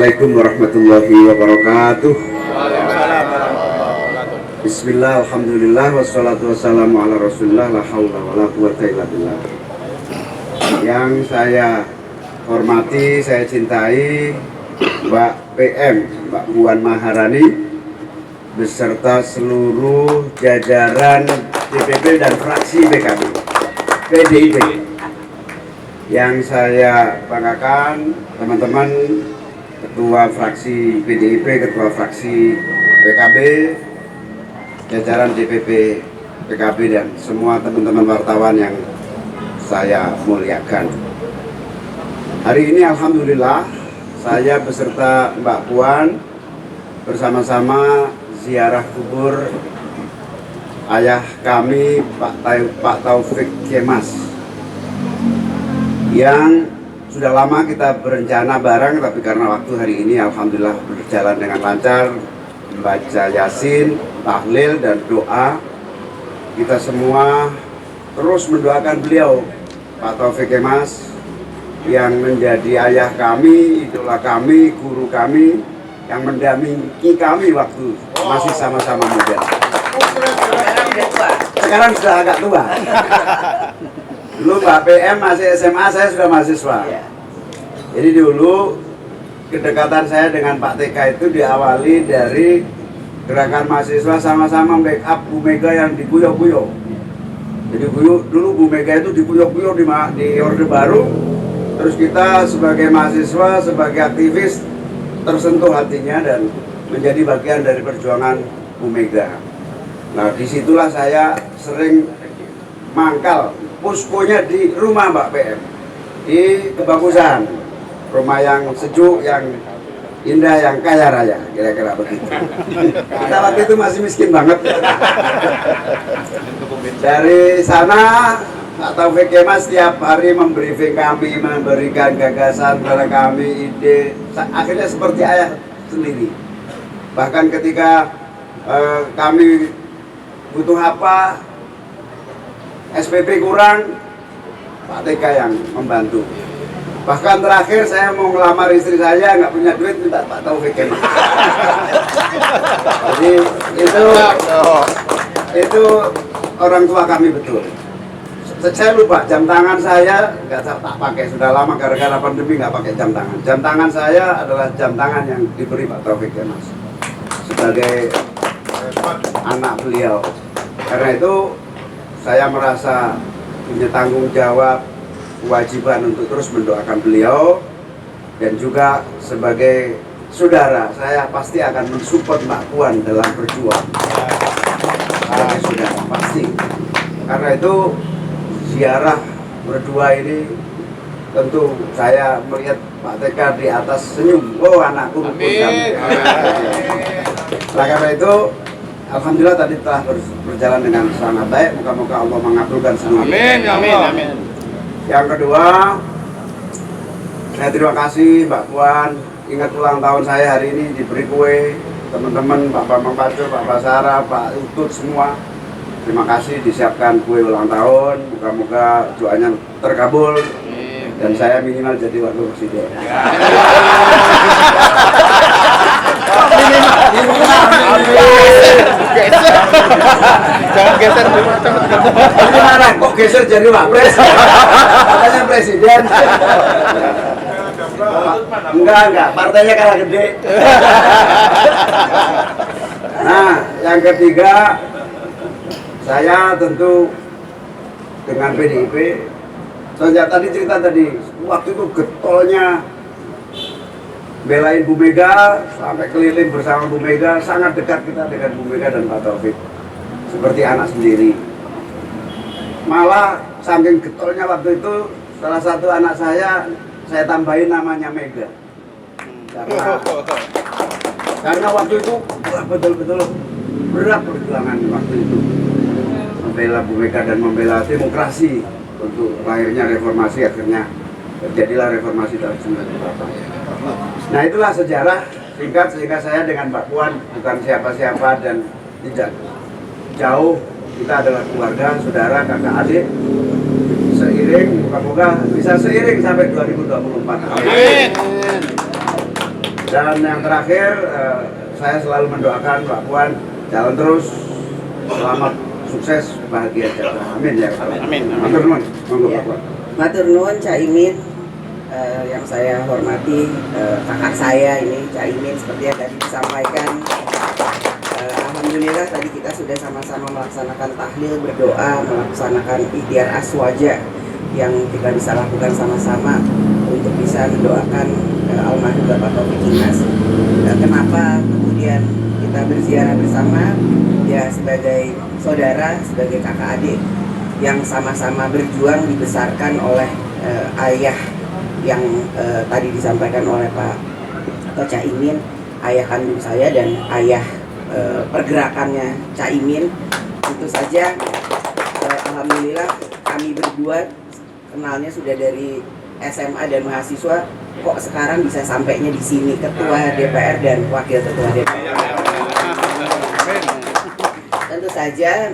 Assalamualaikum warahmatullahi wabarakatuh. Bismillah, alhamdulillah, wassalatu wassalamu ala rasulillah, la hawla wa la quwata illa billah. Yang saya hormati, saya cintai Mbak PM, Mbak Puan Maharani, beserta seluruh jajaran DPP dan fraksi PDIP. Yang saya banggakan teman-teman Ketua Fraksi PDIP, Ketua Fraksi PKB, jajaran DPP PKB dan semua teman-teman wartawan yang saya muliakan. Hari ini alhamdulillah saya beserta Mbak Puan bersama-sama ziarah kubur ayah kami Pak Taufik Kemas, yang sudah lama kita berencana bareng, tapi karena waktu hari ini alhamdulillah berjalan dengan lancar, membaca Yasin, tahlil dan doa. Kita semua terus mendoakan beliau, Pak Taufik Kemas, yang menjadi ayah kami, idola kami, guru kami, yang mendampingi kami waktu masih sama-sama muda. Sekarang sudah agak tua. Dulu Pak PM masih SMA, saya sudah mahasiswa. Jadi dulu kedekatan saya dengan Pak TK itu diawali dari gerakan mahasiswa sama-sama backup Bu Mega yang di Puyo-Puyo. Jadi dulu Bu Mega itu di Puyo-Puyo di Orde Baru. Terus kita sebagai mahasiswa, sebagai aktivis tersentuh hatinya dan menjadi bagian dari perjuangan Bu Mega. Nah disitulah saya sering mangkal. Puskonya di rumah Mbak PM di Kebagusan, rumah yang sejuk, yang indah, yang kaya raya, kira-kira begitu. Kita waktu itu masih miskin banget. Dari sana Pak Taufik Kemas setiap hari membriefing kami, memberikan gagasan kepada kami, ide, akhirnya seperti ayah sendiri. Bahkan ketika kami butuh apa, SPP kurang, Pak TK yang membantu. Bahkan terakhir saya mau ngelamar istri saya, nggak punya duit, minta Pak Taufik Kemas. Jadi itu orang tua kami betul. Saya lupa jam tangan saya nggak tak pakai, sudah lama gara-gara pandemi nggak pakai jam tangan. Jam tangan saya adalah jam tangan yang diberi Pak Taufik Kemas sebagai anak beliau. Karena itu saya merasa punya tanggung jawab, kewajiban untuk terus mendoakan beliau, dan juga sebagai saudara saya pasti akan mensupport Mbak Puan dalam berjuang. Sebagai saudara pasti. Karena itu ziarah berdua ini tentu saya melihat Pak TK di atas senyum. Oh anakku. Amin. Nah, karena itu alhamdulillah tadi telah berjalan dengan sangat baik. Moga-moga Allah mengabulkan semua. Amin, amin, amin. Yang kedua, saya terima kasih Mbak Puan. Ingat ulang tahun saya hari ini diberi kue. Teman-teman, Pak Bambang Pacul, Pak Basara, Pak Utut semua. Terima kasih disiapkan kue ulang tahun. Moga-moga doanya terkabul. Dan saya minimal jadi wakil presiden. Jangan geser dulu. Gimana kok geser jadi wapres? Katanya presiden. Enggak, partainya kalah gede. Nah, yang ketiga, saya tentu dengan PDIP. Tadi cerita tadi, waktu itu getolnya belain Bu Mega, sampai keliling bersama Bu Mega, sangat dekat kita dengan Bu Mega dan Pak Taufik, seperti anak sendiri. Malah saking getolnya waktu itu, salah satu anak saya tambahin namanya Mega. Karena waktu itu betul-betul berat perjuangan waktu itu, membela Bu Mega dan membela demokrasi untuk lahirnya reformasi. Akhirnya terjadilah reformasi tahun 98. Nah itulah sejarah singkat, sehingga saya dengan Mbak Puan bukan siapa-siapa dan tidak jauh. Kita adalah keluarga, saudara, kakak adik. Seiring, moga-moga bisa seiring sampai 2024. Amin. Dan yang terakhir, saya selalu mendoakan Mbak Puan jalan terus, selamat, sukses, bahagia jalan. Amin ya. Amin. Matur nuwun, monggo Mbak Puan. Matur nuwun Cak Imin, yang saya hormati, kakak saya ini Cak Imin seperti yang tadi disampaikan. Alhamdulillah tadi kita sudah sama-sama melaksanakan tahlil, berdoa, melaksanakan ikhtiar aswaja yang kita bisa lakukan sama-sama untuk bisa mendoakan almarhum Bapak Taufik Kimas. Kenapa kemudian kita berziarah bersama? Ya sebagai saudara, sebagai kakak adik yang sama-sama berjuang dibesarkan oleh ayah yang tadi disampaikan oleh Pak Cak Imin, ayah kandung saya dan ayah pergerakannya Cak Imin. Tentu saja alhamdulillah kami berdua kenalnya sudah dari SMA dan mahasiswa, kok sekarang bisa sampainya di sini ketua DPR dan wakil ketua DPR. Tentu saja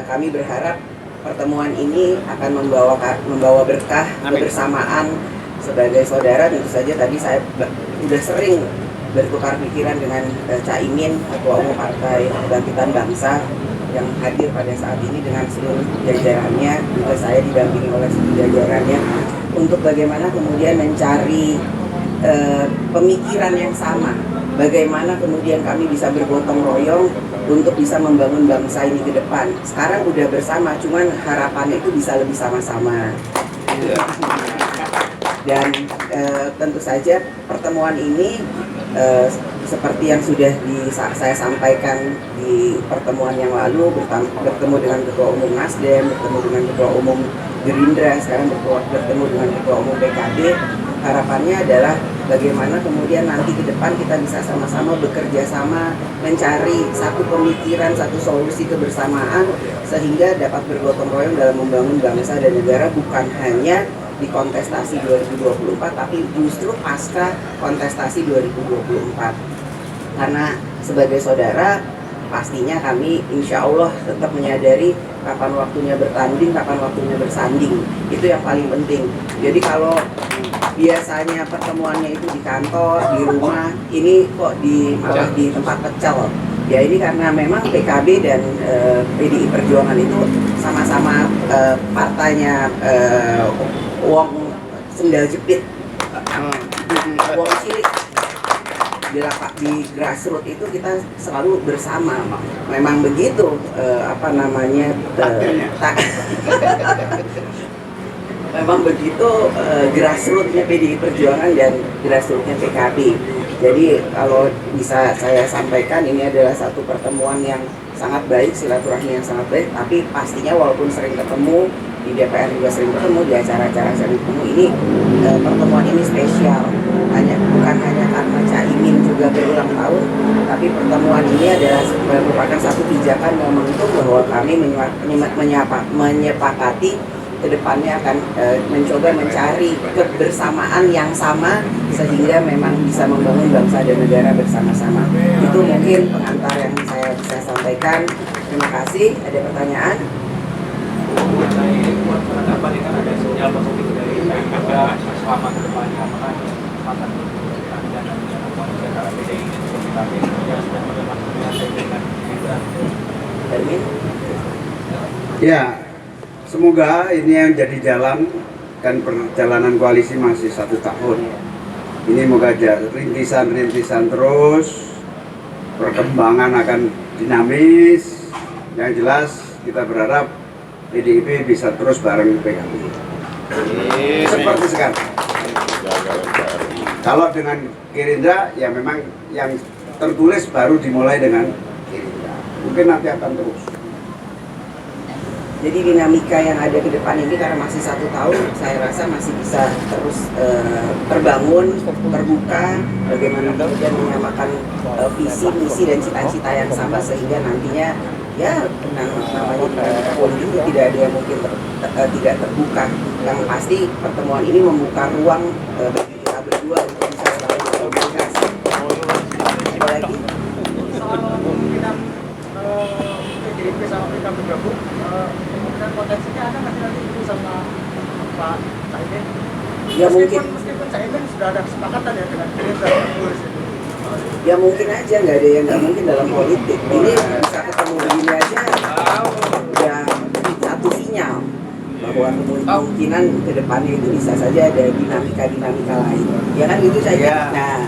kami berharap pertemuan ini akan membawa berkah kebersamaan sebagai saudara. Tentu saja tadi saya sudah sering bertukar pikiran dengan Cak Imin, Ketua Umum Partai Kebangkitan Bangsa yang hadir pada saat ini dengan seluruh jajarannya, juga saya didampingi oleh seluruh jajarannya untuk bagaimana kemudian mencari pemikiran yang sama, bagaimana kemudian kami bisa bergotong royong untuk bisa membangun bangsa ini ke depan. Sekarang udah bersama, cuman harapannya itu bisa lebih sama-sama. Dan tentu saja pertemuan ini seperti yang sudah saya sampaikan di pertemuan yang lalu, bertemu dengan Ketua Umum Nasdem, bertemu dengan Ketua Umum Gerindra, sekarang bertemu dengan Ketua Umum PKB. Harapannya adalah bagaimana kemudian nanti ke depan kita bisa sama-sama bekerja sama, mencari satu pemikiran, satu solusi kebersamaan sehingga dapat bergotong royong dalam membangun bangsa dan negara, bukan hanya di kontestasi 2024 tapi justru pasca kontestasi 2024. Karena sebagai saudara pastinya kami insya Allah tetap menyadari kapan waktunya bertanding, kapan waktunya bersanding. Itu yang paling penting. Jadi kalau biasanya pertemuannya itu di kantor, di rumah, ini kok malah di tempat pecel. Ya ini karena memang PKB dan PDI Perjuangan itu sama-sama partainya uang sendal jepit, uang cilik. Di grassroots itu kita selalu bersama, memang begitu memang begitu grassrootsnya PDI Perjuangan dan grassrootsnya PKB. Jadi kalau bisa saya sampaikan ini adalah satu pertemuan yang sangat baik, silaturahmi yang sangat baik, tapi pastinya walaupun sering ketemu di DPR juga sering ketemu, di acara-acara sering ketemu, ini pertemuan ini spesial, bukan hanya karena Cak Imin juga berulang tahun, tapi pertemuan ini adalah merupakan satu pijakan momentum bahwa kami menyepakati kedepannya akan mencoba mencari kebersamaan yang sama sehingga memang bisa membangun bangsa dan negara bersama-sama. Itu mungkin pengantar yang saya bisa sampaikan. Terima kasih. Ada pertanyaan? Ya, semoga ini yang jadi jalan, kan perjalanan koalisi masih 1 tahun. Ini moga aja rintisan-rintisan terus, perkembangan akan dinamis. Yang jelas kita berharap PDIP bisa terus bareng PKB. Seperti sekarang. Kalau dengan Gerindra ya memang yang tertulis baru dimulai dengan Gerindra. Mungkin nanti akan terus. Jadi dinamika yang ada ke depan ini karena masih 1 tahun, saya rasa masih bisa terus terbangun, terbuka, bagaimana kemudian menyamakan visi, misi dan cita-cita yang sama sehingga nantinya ya namanya politik tidak ada yang mungkin tidak terbuka. Yang pasti pertemuan ini membuka ruang bagi kita berdua untuk bisa selalu berkomunikasi. Ada lagi? Soal kemungkinan PDIP sama PKB bergabung, kemungkinan potensinya ada nggak nanti itu sama Pak Caimin? Ya mungkin. Meskipun Caimin sudah ada kesepakatan ya dengan Gerindra. Ya mungkin aja, nggak ada yang nggak mungkin dalam politik. Ini bisa ketemu begini aja, udah satu sinyal bahwa kemungkinan ke depannya itu bisa saja ada dinamika lain. Ya kan gitu saya. Iya. Nah,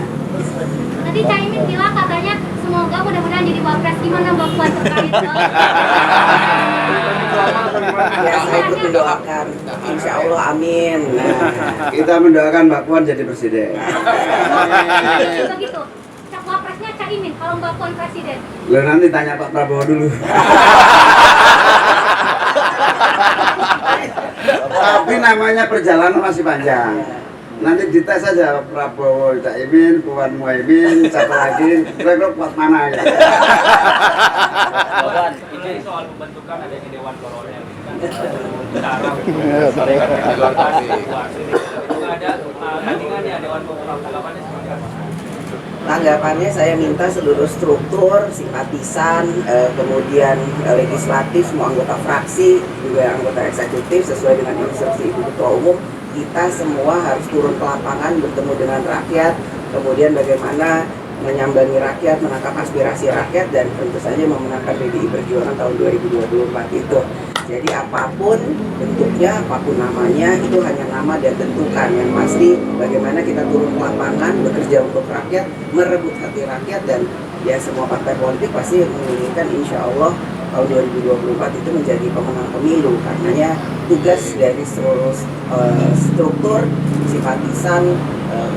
Tadi Caimin bilang katanya semoga mudah-mudahan jadi wapres. Gimana Mbak Puan terkait ya saya ikut mendoakan. Insya Allah amin. Nah, Kita mendoakan Mbak Puan jadi presiden. begitu? Wapresnya Caimin, kalau Mbak Puan presiden. Lo nanti tanya Pak Prabowo dulu. Tapi namanya perjalanan masih panjang. Nanti dites saja Prabowo, Caimin, Puan Muhaimin, siapa lagi, kira-kira kuat mana ya. Bapak, ini soal pembentukan adanya Dewan Kolonel gitu kan. Itu ada tandingannya Dewan Kolonel, tanggapannya seperti apa? tanggapannya saya minta seluruh struktur, simpatisan, kemudian legislatif, semua anggota fraksi, juga anggota eksekutif sesuai dengan instruksi Ibu Ketua Umum, kita semua harus turun ke lapangan, bertemu dengan rakyat, kemudian bagaimana menyambangi rakyat, menangkap aspirasi rakyat, dan tentu saja memenangkan PDI Perjuangan tahun 2024 itu. Jadi apapun bentuknya, apapun namanya, itu hanya nama dan tentukan. Yang pasti bagaimana kita turun ke lapangan, bekerja untuk rakyat, merebut hati rakyat, dan ya semua partai politik pasti menginginkan insya Allah tahun 2024 itu menjadi pemenang pemilu. Karenanya tugas dari seluruh struktur, simpatisan,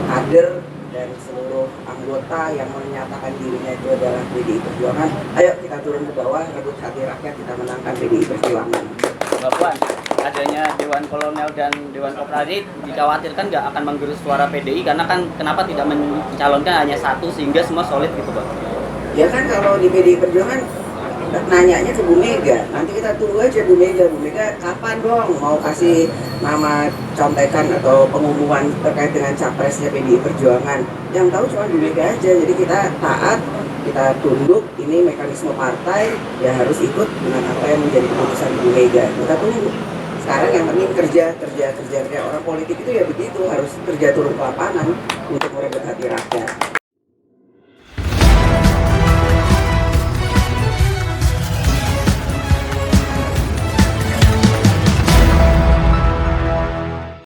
kader, dan seluruh anggota yang menyatakan dirinya itu adalah PDI Perjuangan, ayo kita turun ke bawah, rebut hati rakyat, kita menangkan PDI Perjuangan. Mbak Puan, adanya Dewan Kolonel dan Dewan Kopassus dikhawatirkan nggak akan menggerus suara PDI karena kan kenapa tidak mencalonkan hanya satu sehingga semua solid gitu Pak? Ya kan kalau di PDI Perjuangan nanyanya ke Bu Mega, nanti kita tunggu aja Bu Mega kapan dong mau kasih nama contekan atau pengumuman terkait dengan capresnya PDI Perjuangan. Yang tahu cuma Bu Mega aja, jadi kita taat, kita tunduk, ini mekanisme partai, ya harus ikut dengan apa yang menjadi keputusan Bu Mega. Kita tunggu. Sekarang yang penting kerja kayak orang politik itu ya begitu, harus kerja turun ke lapangan untuk merebut hati rakyat.